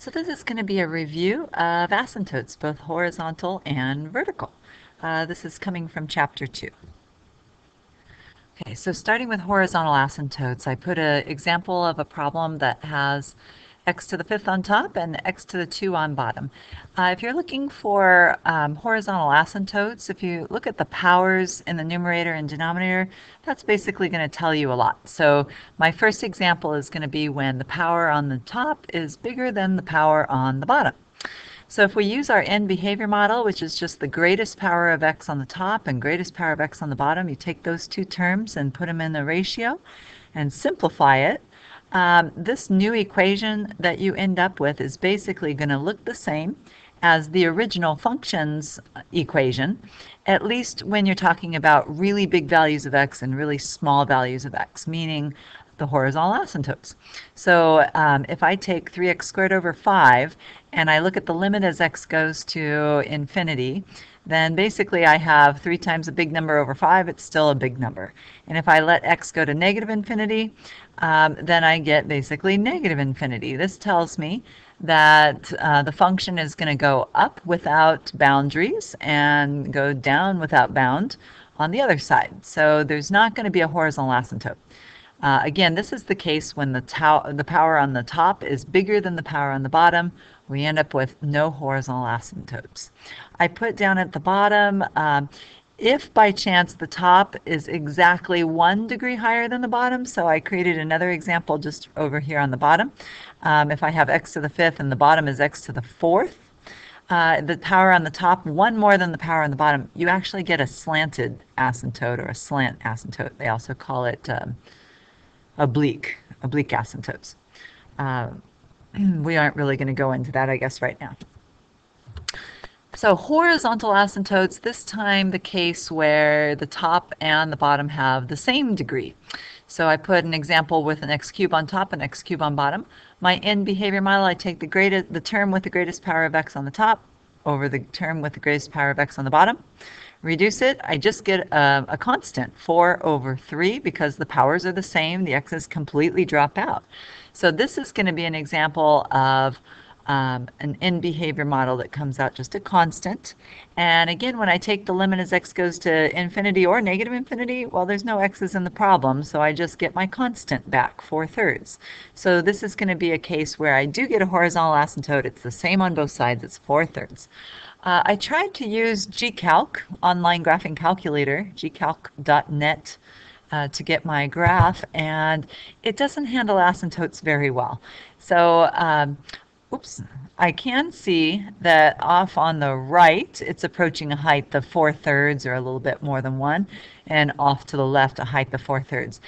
So this is going to be a review of asymptotes, both horizontal and vertical. This is coming from chapter 2. Okay, so starting with horizontal asymptotes, I put an example of a problem that has x to the 5th on top and x to the 2 on bottom. If you're looking for horizontal asymptotes, if you look at the powers in the numerator and denominator, that's basically going to tell you a lot. So my first example is going to be when the power on the top is bigger than the power on the bottom. So if we use our end behavior model, which is just the greatest power of x on the top and greatest power of x on the bottom, you take those two terms and put them in the ratio and simplify it. This new equation that you end up with is basically going to look the same as the original functions equation, at least when you're talking about really big values of x and really small values of x, meaning the horizontal asymptotes. So if I take 3x squared over 5 and I look at the limit as x goes to infinity, then basically I have 3 times a big number over 5, it's still a big number. And if I let x go to negative infinity, then I get basically negative infinity. This tells me that the function is going to go up without boundaries and go down without bound on the other side. So there's not going to be a horizontal asymptote. Again, this is the case when the power on the top is bigger than the power on the bottom. We end up with no horizontal asymptotes. I put down at the bottom, if by chance the top is exactly 1 degree higher than the bottom, so I created another example just over here on the bottom. If I have x to the 5th and the bottom is x to the 4th, the power on the top 1 more than the power on the bottom, you actually get a slanted asymptote or a slant asymptote. They also call it oblique asymptotes. We aren't really going to go into that, I guess, right now. So horizontal asymptotes, this time the case where the top and the bottom have the same degree. So I put an example with an x cubed on top and x cubed on bottom. My end behavior model, I take the term with the greatest power of x on the top over the term with the greatest power of x on the bottom. Reduce it, I just get a constant, 4 over 3, because the powers are the same, the x's completely drop out. So this is going to be an example of an end behavior model that comes out just a constant. And again, when I take the limit as x goes to infinity or negative infinity, well, there's no x's in the problem, so I just get my constant back, 4/3. So this is going to be a case where I do get a horizontal asymptote. It's the same on both sides, it's 4/3. I tried to use GCalc, online graphing calculator, gcalc.net, to get my graph, and it doesn't handle asymptotes very well. So, oops, I can see that off on the right, it's approaching a height of 4/3 or a little bit more than 1, and off to the left, a height of 4/3.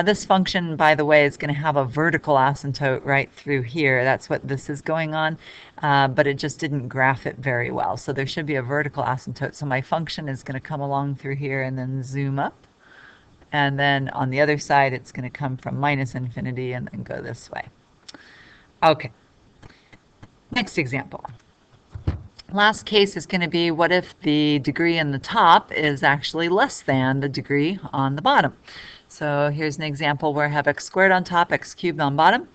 This function, by the way, is going to have a vertical asymptote right through here. That's what this is going on, but it just didn't graph it very well. So there should be a vertical asymptote. So my function is going to come along through here and then zoom up. And then on the other side, it's going to come from minus infinity and then go this way. Okay. Next example. Last case is going to be what if the degree in the top is actually less than the degree on the bottom. So here's an example where I have x squared on top, x cubed on bottom.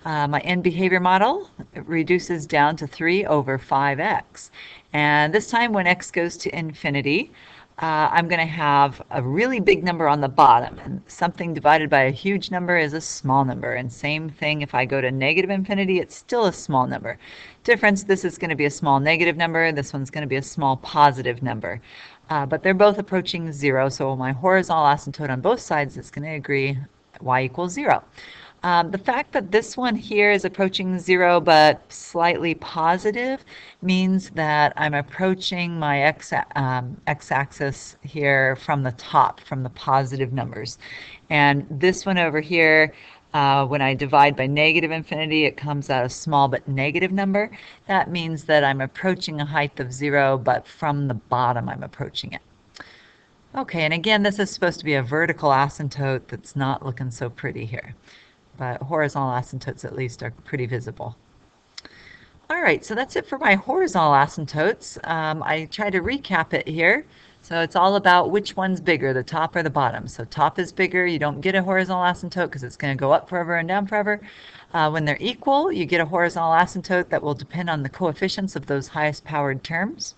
My end behavior model reduces down to 3 over 5x. And this time when x goes to infinity, I'm going to have a really big number on the bottom, and something divided by a huge number is a small number, and same thing if I go to negative infinity, it's still a small number. Difference, this is going to be a small negative number, this one's going to be a small positive number. But they're both approaching 0, so my horizontal asymptote on both sides is going to agree y equals 0. The fact that this one here is approaching 0 but slightly positive means that I'm approaching my x-axis here from the top, from the positive numbers. And this one over here, when I divide by negative infinity, it comes out a small but negative number. That means that I'm approaching a height of 0, but from the bottom I'm approaching it. Okay, and again, this is supposed to be a vertical asymptote that's not looking so pretty here. But horizontal asymptotes at least are pretty visible. All right, so that's it for my horizontal asymptotes. I try to recap it here. So it's all about which one's bigger, the top or the bottom. So top is bigger, you don't get a horizontal asymptote because it's going to go up forever and down forever. When they're equal, you get a horizontal asymptote that will depend on the coefficients of those highest powered terms.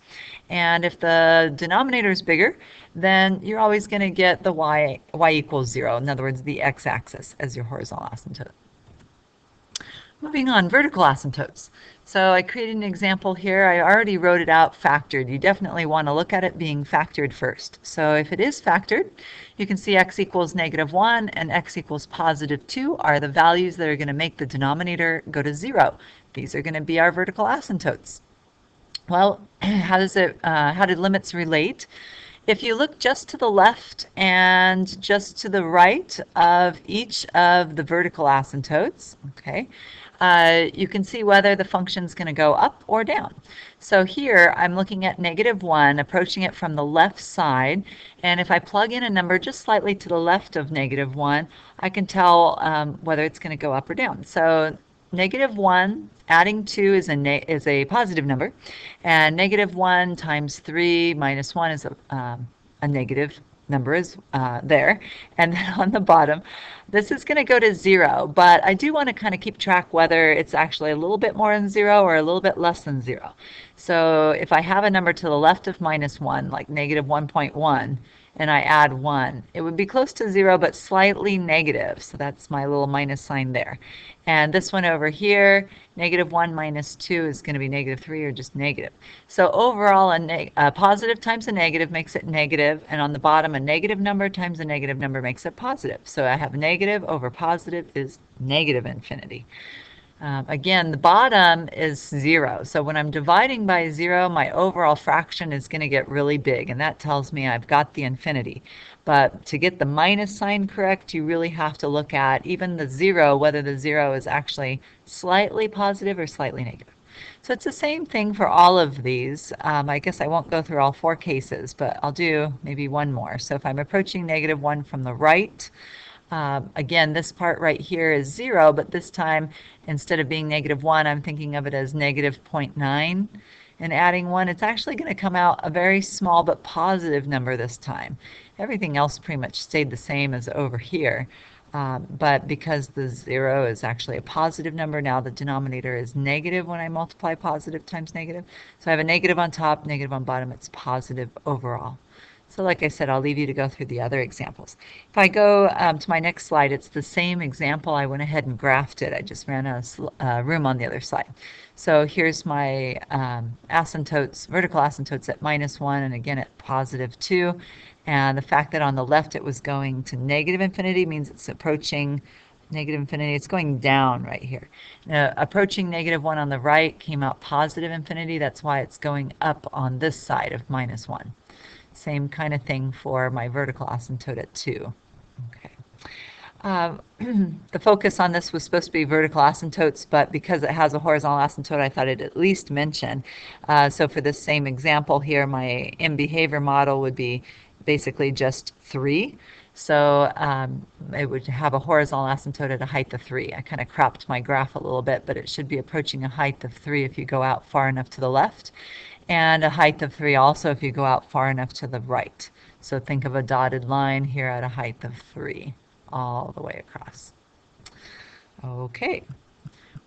And if the denominator is bigger, then you're always going to get the y equals 0. In other words, the x-axis as your horizontal asymptote. Moving on, vertical asymptotes. So I created an example here. I already wrote it out factored. You definitely want to look at it being factored first. So if it is factored, you can see x equals -1 and x equals +2 are the values that are going to make the denominator go to 0. These are going to be our vertical asymptotes. Well, how did limits relate? If you look just to the left and just to the right of each of the vertical asymptotes, okay, you can see whether the function is going to go up or down. So here I'm looking at -1, approaching it from the left side, and if I plug in a number just slightly to the left of -1, I can tell whether it's going to go up or down. So -1 adding 2 is a positive number, and -1 times 3 minus 1 is a negative number is there. And then on the bottom, this is going to go to 0, but I do want to kind of keep track whether it's actually a little bit more than 0 or a little bit less than 0. So if I have a number to the left of -1, like -1.1, and I add 1, it would be close to 0 but slightly negative, so that's my little minus sign there. And this one over here, -1 minus 2 is going to be -3 or just negative. So overall, a positive times a negative makes it negative, and on the bottom, a negative number times a negative number makes it positive. So I have negative over positive is negative infinity. Again, the bottom is 0. So when I'm dividing by 0, my overall fraction is going to get really big, and that tells me I've got the infinity. But to get the minus sign correct, you really have to look at even the 0, whether the 0 is actually slightly positive or slightly negative. So it's the same thing for all of these. I guess I won't go through all 4 cases, but I'll do maybe one more. So if I'm approaching -1 from the right, again, this part right here is 0, but this time, instead of being -1, I'm thinking of it as -0.9. And adding 1, it's actually going to come out a very small but positive number this time. Everything else pretty much stayed the same as over here. But because the 0 is actually a positive number, now the denominator is negative when I multiply positive times negative. So I have a negative on top, negative on bottom. It's positive overall. So like I said, I'll leave you to go through the other examples. If I go to my next slide, it's the same example. I went ahead and graphed it. I just ran out of room on the other side. So here's my asymptotes, vertical asymptotes at -1 and again at +2. And the fact that on the left it was going to negative infinity means it's approaching negative infinity. It's going down right here. Approaching -1 on the right came out positive infinity. That's why it's going up on this side of -1. Same kind of thing for my vertical asymptote at 2. Okay. The focus on this was supposed to be vertical asymptotes, but because it has a horizontal asymptote, I thought I'd at least mention. So for this same example here, my M-behavior model would be basically just 3. So it would have a horizontal asymptote at a height of 3. I kind of cropped my graph a little bit, but it should be approaching a height of 3 if you go out far enough to the left, and a height of 3 also if you go out far enough to the right. So think of a dotted line here at a height of 3 all the way across. Okay.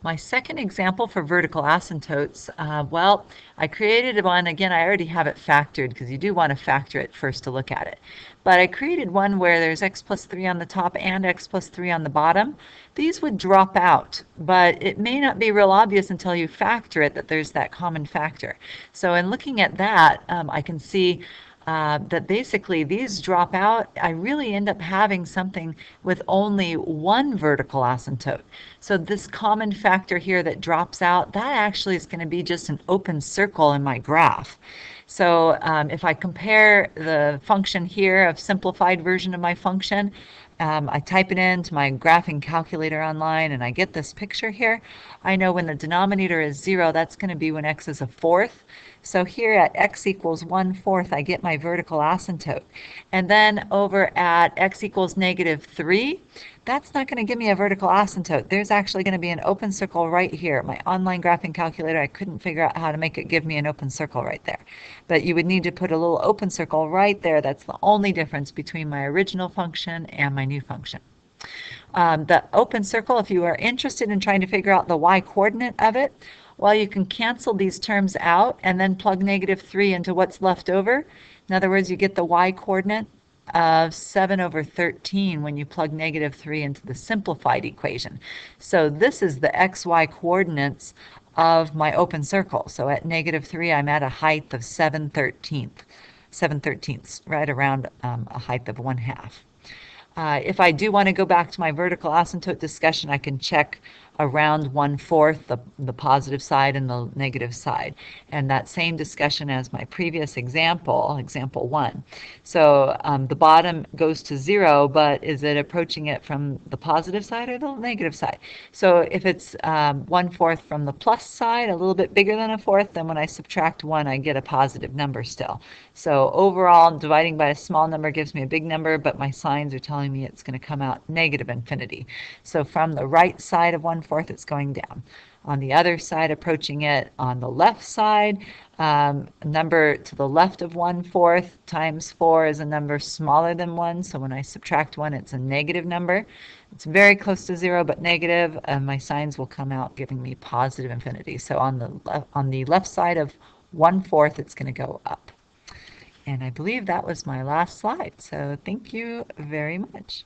My second example for vertical asymptotes, well, I created one. Again, I already have it factored because you do want to factor it first to look at it. But I created one where there's x plus 3 on the top and x plus 3 on the bottom. These would drop out, but it may not be real obvious until you factor it that there's that common factor. So in looking at that, I can see that basically these drop out. I really end up having something with only one vertical asymptote. So this common factor here that drops out, that actually is going to be just an open circle in my graph. So if I compare the function here, a simplified version of my function, I type it into my graphing calculator online and I get this picture here. I know when the denominator is 0, that's going to be when x is a fourth. So here at x equals 1/4, I get my vertical asymptote. And then over at x equals -3, that's not going to give me a vertical asymptote. There's actually going to be an open circle right here. My online graphing calculator, I couldn't figure out how to make it give me an open circle right there. But you would need to put a little open circle right there. That's the only difference between my original function and my new function. The open circle, if you are interested in trying to figure out the y-coordinate of it, well, you can cancel these terms out and then plug -3 into what's left over. In other words, you get the y-coordinate of 7/13 when you plug -3 into the simplified equation. So this is the xy coordinates of my open circle. So at -3, I'm at a height of 7/13ths, right around a height of 1/2. If I do want to go back to my vertical asymptote discussion, I can check around 1/4, the positive side and the negative side. And that same discussion as my previous example, example 1. So the bottom goes to 0, but is it approaching it from the positive side or the negative side? So if it's 1/4 from the plus side, a little bit bigger than 1/4, then when I subtract 1, I get a positive number still. So overall, dividing by a small number gives me a big number, but my signs are telling me it's going to come out -infinity. So from the right side of 1/4, it's going down. On the other side, approaching it on the left side, number to the left of 1/4 times 4 is a number smaller than 1. So when I subtract 1, it's a negative number. It's very close to 0, but negative. My signs will come out giving me positive infinity. So on the left side of 1/4, it's going to go up. And I believe that was my last slide. So thank you very much.